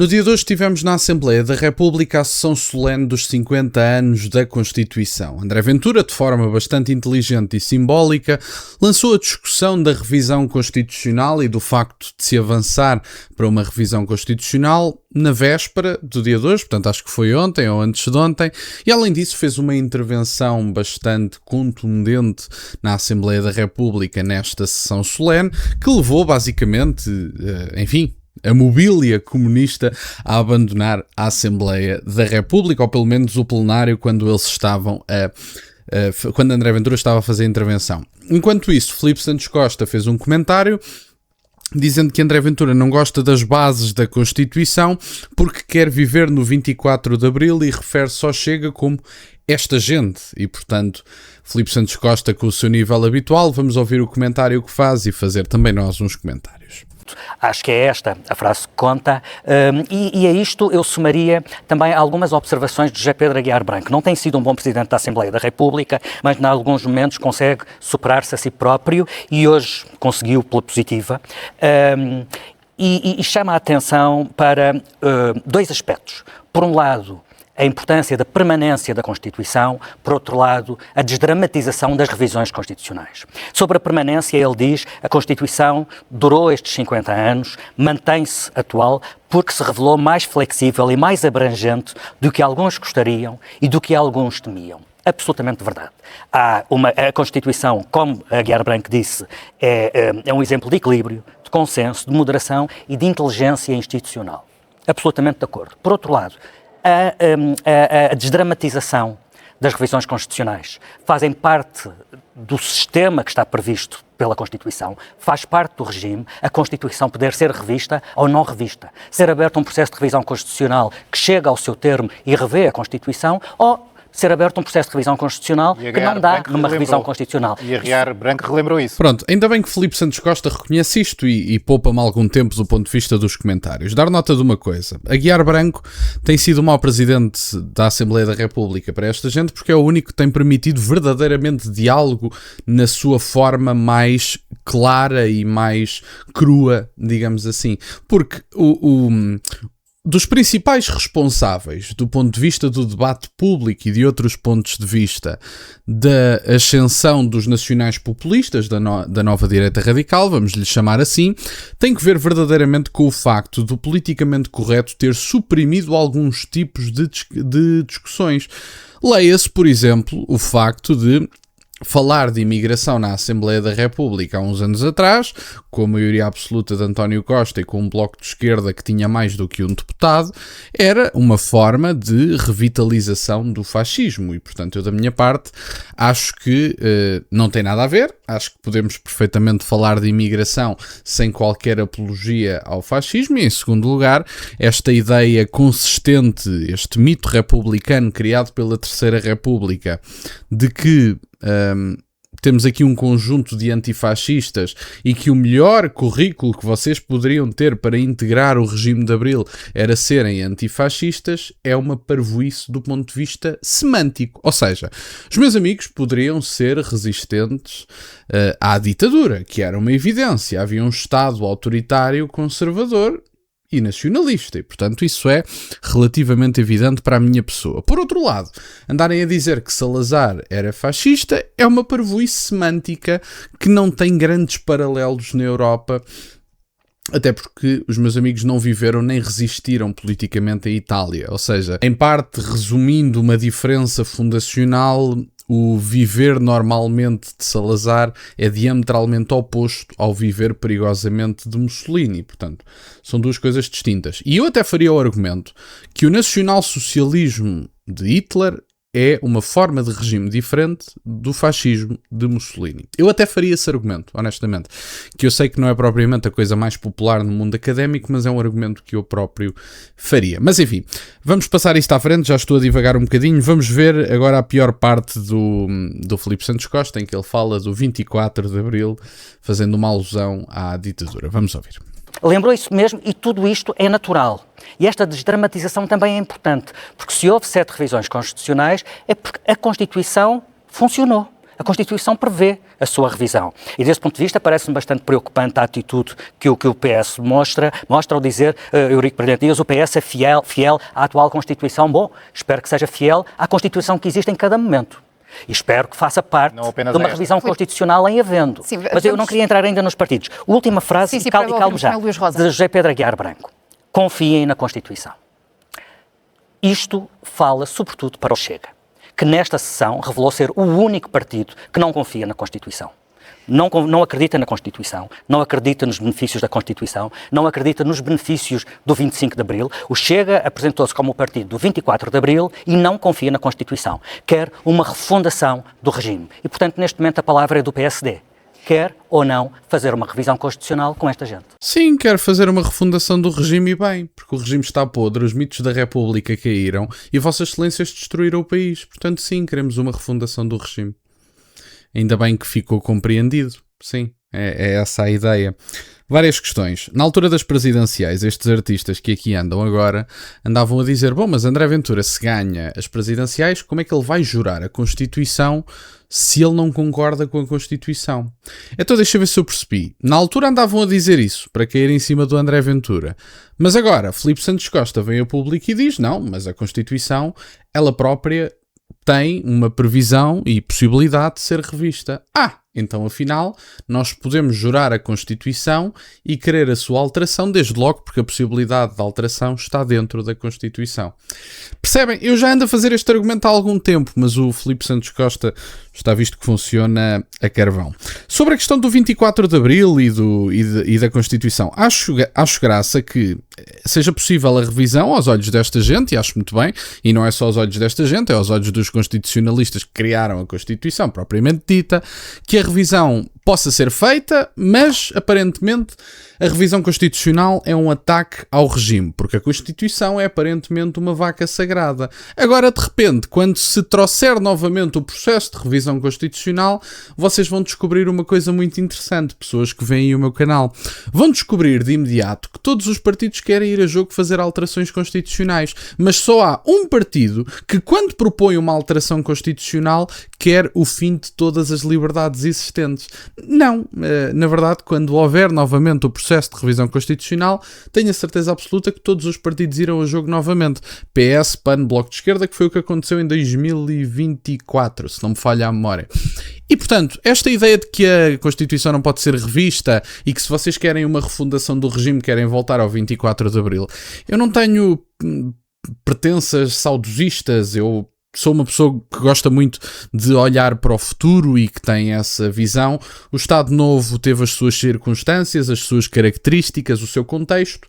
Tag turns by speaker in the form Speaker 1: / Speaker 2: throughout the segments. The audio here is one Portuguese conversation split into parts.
Speaker 1: No dia de hoje tivemos na Assembleia da República a sessão solene dos 50 anos da Constituição. André Ventura, de forma bastante inteligente e simbólica, lançou a discussão da revisão constitucional e do facto de se avançar para uma revisão constitucional na véspera do dia de hoje, portanto acho que foi ontem ou antes de ontem, e além disso fez uma intervenção bastante contundente na Assembleia da República nesta sessão solene, que levou basicamente, a mobília comunista a abandonar a Assembleia da República, ou pelo menos o plenário, quando quando André Ventura estava a fazer a intervenção. Enquanto isso, Filipe Santos Costa fez um comentário dizendo que André Ventura não gosta das bases da Constituição porque quer viver no 24 de Abril e refere-se ao Chega como esta gente. E, portanto, Filipe Santos Costa, com o seu nível habitual, vamos ouvir o comentário que faz e fazer também nós uns comentários.
Speaker 2: Acho que é esta a frase que conta, e a isto eu somaria também algumas observações de José Pedro Aguiar Branco. Não tem sido um bom Presidente da Assembleia da República, mas em alguns momentos consegue superar-se a si próprio e hoje conseguiu pela positiva, e chama a atenção para dois aspectos. Por um lado, a importância da permanência da Constituição, por outro lado, a desdramatização das revisões constitucionais. Sobre a permanência, ele diz, a Constituição durou estes 50 anos, mantém-se atual, porque se revelou mais flexível e mais abrangente do que alguns gostariam e do que alguns temiam. Absolutamente verdade. A Constituição, como Aguiar Branco disse, é um exemplo de equilíbrio, de consenso, de moderação e de inteligência institucional. Absolutamente de acordo. Por outro lado, a desdramatização das revisões constitucionais fazem parte do sistema que está previsto pela Constituição, faz parte do regime, a Constituição poder ser revista ou não revista, ser aberto um processo de revisão constitucional que chega ao seu termo e revê a Constituição, ou ser aberto um processo de revisão constitucional que não dá numa revisão constitucional.
Speaker 3: E Aguiar Branco relembrou isso.
Speaker 1: Pronto, ainda bem que Filipe Santos Costa reconhece isto e poupa-me algum tempo do ponto de vista dos comentários. Dar nota de uma coisa. Aguiar Branco tem sido o mau Presidente da Assembleia da República para esta gente porque é o único que tem permitido verdadeiramente diálogo na sua forma mais clara e mais crua, digamos assim. Porque dos principais responsáveis do ponto de vista do debate público e de outros pontos de vista da ascensão dos nacionais populistas, da nova direita radical, vamos lhe chamar assim, tem que ver verdadeiramente com o facto do politicamente correto ter suprimido alguns tipos de discussões. Leia-se, por exemplo, o facto de falar de imigração na Assembleia da República há uns anos atrás, com a maioria absoluta de António Costa e com um bloco de esquerda que tinha mais do que um deputado, era uma forma de revitalização do fascismo. E, portanto, eu da minha parte acho que não tem nada a ver. Acho que podemos perfeitamente falar de imigração sem qualquer apologia ao fascismo. E, em segundo lugar, esta ideia consistente, este mito republicano criado pela Terceira República, de que temos aqui um conjunto de antifascistas e que o melhor currículo que vocês poderiam ter para integrar o regime de Abril era serem antifascistas, é uma parvoíce do ponto de vista semântico. Ou seja, os meus amigos poderiam ser resistentes à ditadura, que era uma evidência. Havia um Estado autoritário, conservador e nacionalista, e portanto isso é relativamente evidente para a minha pessoa. Por outro lado, andarem a dizer que Salazar era fascista é uma parvoíce semântica que não tem grandes paralelos na Europa, até porque os meus amigos não viveram nem resistiram politicamente à Itália. Ou seja, em parte, resumindo uma diferença fundacional, o viver normalmente de Salazar é diametralmente oposto ao viver perigosamente de Mussolini. Portanto, são duas coisas distintas. E eu até faria o argumento que o nacionalsocialismo de Hitler é uma forma de regime diferente do fascismo de Mussolini. Eu até faria esse argumento, honestamente, que eu sei que não é propriamente a coisa mais popular no mundo académico, mas é um argumento que eu próprio faria. Mas enfim, vamos passar isto à frente, já estou a divagar um bocadinho, vamos ver agora a pior parte do Filipe Santos Costa, em que ele fala do 24 de Abril, fazendo uma alusão à ditadura. Vamos ouvir.
Speaker 2: Lembrou isso mesmo, e tudo isto é natural. E esta desdramatização também é importante, porque se houve 7 revisões constitucionais, é porque a Constituição funcionou. A Constituição prevê a sua revisão. E desse ponto de vista parece-me bastante preocupante a atitude que o PS mostra ao dizer, Eurico Brilhante Dias, o PS é fiel à atual Constituição. Bom, espero que seja fiel à Constituição que existe em cada momento. E espero que faça parte de uma revisão constitucional em havendo. Sim, mas eu não queria entrar ainda nos partidos. Última frase, e calmo já, de José Pedro Aguiar Branco. Confiem na Constituição. Isto fala sobretudo para o Chega, que nesta sessão revelou ser o único partido que não confia na Constituição. Não acredita na Constituição, não acredita nos benefícios da Constituição, não acredita nos benefícios do 25 de Abril. O Chega apresentou-se como o partido do 24 de Abril e não confia na Constituição. Quer uma refundação do regime. E, portanto, neste momento a palavra é do PSD. Quer ou não fazer uma revisão constitucional com esta gente?
Speaker 1: Sim, quer fazer uma refundação do regime e bem, porque o regime está podre, os mitos da República caíram e Vossas Excelências destruíram o país. Portanto, sim, queremos uma refundação do regime. Ainda bem que ficou compreendido. Sim, é essa a ideia. Várias questões. Na altura das presidenciais, estes artistas que aqui andam agora andavam a dizer, bom, mas André Ventura, se ganha as presidenciais, como é que ele vai jurar a Constituição se ele não concorda com a Constituição? Então deixa eu ver se eu percebi. Na altura andavam a dizer isso, para cair em cima do André Ventura. Mas agora, Filipe Santos Costa vem a público e diz, não, mas a Constituição, ela própria tem uma previsão e possibilidade de ser revista. Então afinal nós podemos jurar a Constituição e querer a sua alteração desde logo porque a possibilidade de alteração está dentro da Constituição. Percebem? Eu já ando a fazer este argumento há algum tempo, mas o Filipe Santos Costa está visto que funciona a carvão. Sobre a questão do 24 de Abril e da Constituição, acho graça que seja possível a revisão aos olhos desta gente, e acho muito bem, e não é só aos olhos desta gente, é aos olhos dos constitucionalistas que criaram a Constituição propriamente dita, que a revisão possa ser feita, mas aparentemente a revisão constitucional é um ataque ao regime, porque a Constituição é aparentemente uma vaca sagrada. Agora, de repente, quando se trouxer novamente o processo de revisão constitucional, vocês vão descobrir uma coisa muito interessante, pessoas que veem o meu canal. Vão descobrir de imediato que todos os partidos querem ir a jogo fazer alterações constitucionais, mas só há um partido que, quando propõe uma alteração constitucional, quer o fim de todas as liberdades existentes. Não, na verdade, quando houver novamente o processo de revisão constitucional, tenho a certeza absoluta que todos os partidos irão a jogo novamente. PS, PAN, Bloco de Esquerda, que foi o que aconteceu em 2024, se não me falha a memória. E, portanto, esta ideia de que a Constituição não pode ser revista e que se vocês querem uma refundação do regime, querem voltar ao 24 de Abril, eu não tenho pretensas saudosistas, eu sou uma pessoa que gosta muito de olhar para o futuro e que tem essa visão. O Estado Novo teve as suas circunstâncias, as suas características, o seu contexto.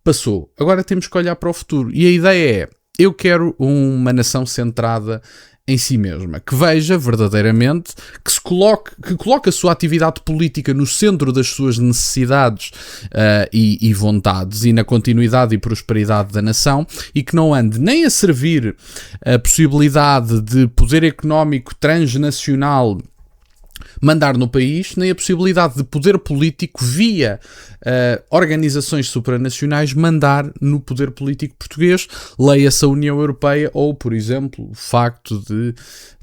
Speaker 1: Passou. Agora temos que olhar para o futuro. E a ideia é, eu quero uma nação centrada em si mesma, que veja verdadeiramente, que coloque a sua atividade política no centro das suas necessidades e vontades e na continuidade e prosperidade da nação, e que não ande nem a servir a possibilidade de poder económico transnacional mandar no país, nem a possibilidade de poder político via organizações supranacionais mandar no poder político português, leia-se a União Europeia ou, por exemplo, o facto de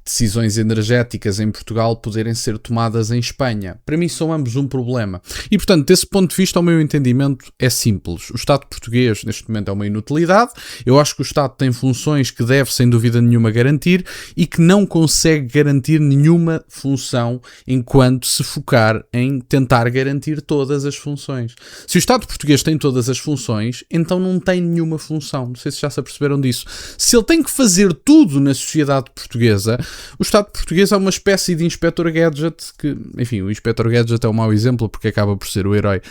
Speaker 1: decisões energéticas em Portugal poderem ser tomadas em Espanha. Para mim são ambos um problema. E, portanto, desse ponto de vista, o meu entendimento é simples. O Estado português, neste momento, é uma inutilidade. Eu acho que o Estado tem funções que deve, sem dúvida nenhuma, garantir e que não consegue garantir nenhuma função enquanto se focar em tentar garantir todas as funções. Se o Estado português tem todas as funções, então não tem nenhuma função. Não sei se já se aperceberam disso. Se ele tem que fazer tudo na sociedade portuguesa, o Estado português é uma espécie de Inspector Gadget que, enfim, o Inspector Gadget é um mau exemplo porque acaba por ser o herói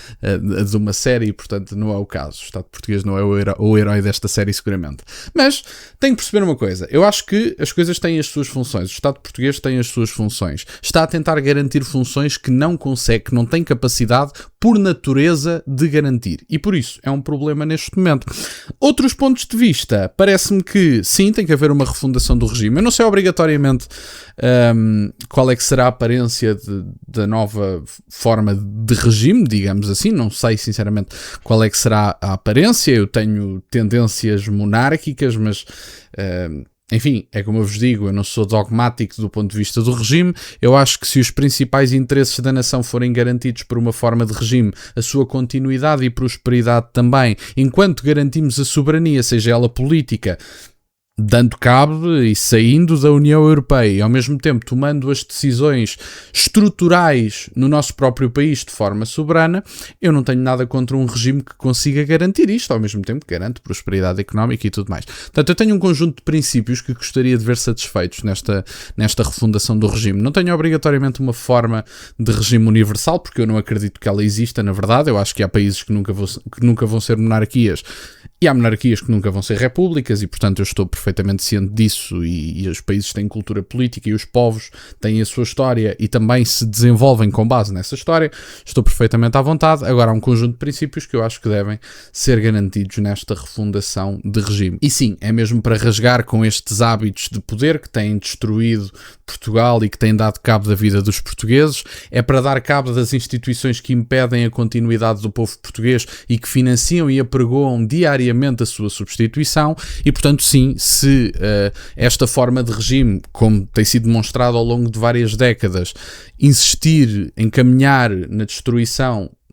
Speaker 1: de uma série e, portanto, não é o caso. O Estado português não é o herói desta série, seguramente. Mas tenho que perceber uma coisa. Eu acho que as coisas têm as suas funções. O Estado português tem as suas funções. Está a tentar garantir funções que não consegue, que não tem capacidade, por natureza, de garantir. E por isso é um problema neste momento. Outros pontos de vista. Parece-me que, sim, tem que haver uma refundação do regime. Eu não sei obrigatoriamente qual é que será a aparência da nova forma de regime, digamos assim. Não sei sinceramente qual é que será a aparência. Eu tenho tendências monárquicas, mas enfim, é como eu vos digo, eu não sou dogmático do ponto de vista do regime. Eu acho que se os principais interesses da nação forem garantidos por uma forma de regime, a sua continuidade e prosperidade também, enquanto garantimos a soberania, seja ela política, dando cabo e saindo da União Europeia e ao mesmo tempo tomando as decisões estruturais no nosso próprio país de forma soberana, eu não tenho nada contra um regime que consiga garantir isto, ao mesmo tempo que garante prosperidade económica e tudo mais. Portanto, eu tenho um conjunto de princípios que gostaria de ver satisfeitos nesta refundação do regime. Não tenho obrigatoriamente uma forma de regime universal, porque eu não acredito que ela exista, na verdade. Eu acho que há países que nunca vão ser monarquias e há monarquias que nunca vão ser repúblicas e, portanto, eu estou perfeitamente ciente disso e os países têm cultura política e os povos têm a sua história e também se desenvolvem com base nessa história. Estou perfeitamente à vontade. Agora há um conjunto de princípios que eu acho que devem ser garantidos nesta refundação de regime. E sim, é mesmo para rasgar com estes hábitos de poder que têm destruído Portugal e que têm dado cabo da vida dos portugueses, é para dar cabo das instituições que impedem a continuidade do povo português e que financiam e apregoam diariamente a sua substituição e, portanto, sim, se esta forma de regime, como tem sido demonstrado ao longo de várias décadas, insistir em caminhar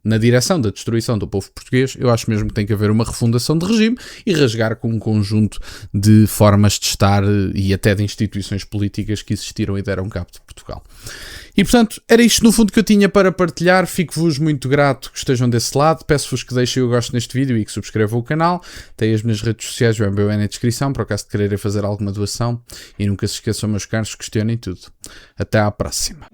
Speaker 1: na direção da destruição do povo português, eu acho mesmo que tem que haver uma refundação de regime e rasgar com um conjunto de formas de estar e até de instituições políticas que existiram e deram cabo de Portugal. E, portanto, era isto no fundo que eu tinha para partilhar. Fico-vos muito grato que estejam desse lado. Peço-vos que deixem o gosto neste vídeo e que subscrevam o canal. Tem as minhas redes sociais, o MBWay na descrição, para o caso de quererem fazer alguma doação. E nunca se esqueçam, meus caros, questionem tudo. Até à próxima.